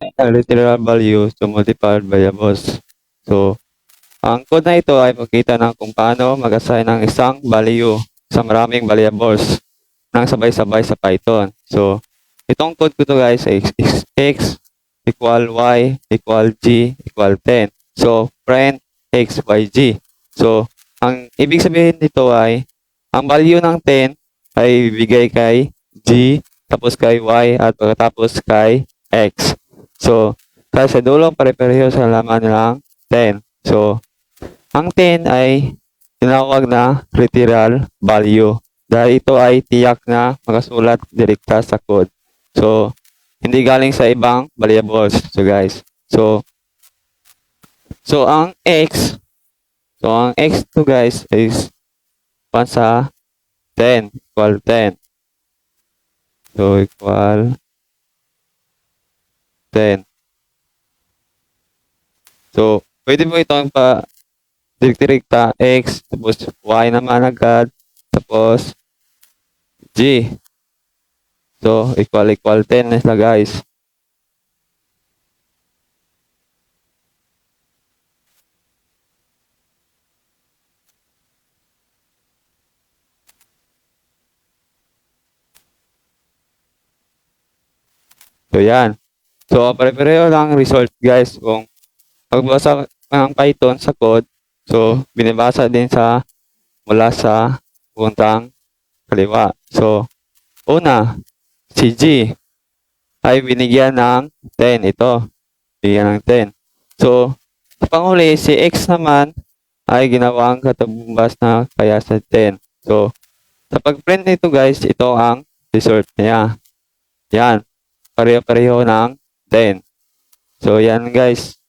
ang literal value so multiplied by a boss. So, ang code na ito ay magkita ng kung paano mag-assign ng isang value sa maraming variables nang sabay-sabay sa Python. So, itong code ko to guys ay x equal y equal g equal 10. So, print x, y, g. So, ang ibig sabihin nito ay ang value ng 10 ay bigay kay g, tapos kay y, at pagkatapos kay x. So, kaya sa dulo, pare-pareho sa laman ng 10. So, ang 10 ay tinawag na literal value dahil ito ay tiyak na makasulat direkta sa code. So, hindi galing sa ibang variables. So, guys. So ang x to guys is 1 sa 10 equal 10. So, equal 10. So, pwede mo itong direkta x, tapos y naman agad, tapos g. So, equal 10 na sila guys. So, yan. So, pare-pareho lang result guys kung magbasa ka ng Python sa code. So, binibasa din mula sa puntang kaliwa. So, una, si G ay binigyan ng 10. Ito, binigyan ng 10. So, sa panghuli, si X naman ay ginawang katumbas na kaya sa 10. So, sa pag-print nito guys, ito ang result niya. Yan, pareho-pareho ng 10. So, yan guys.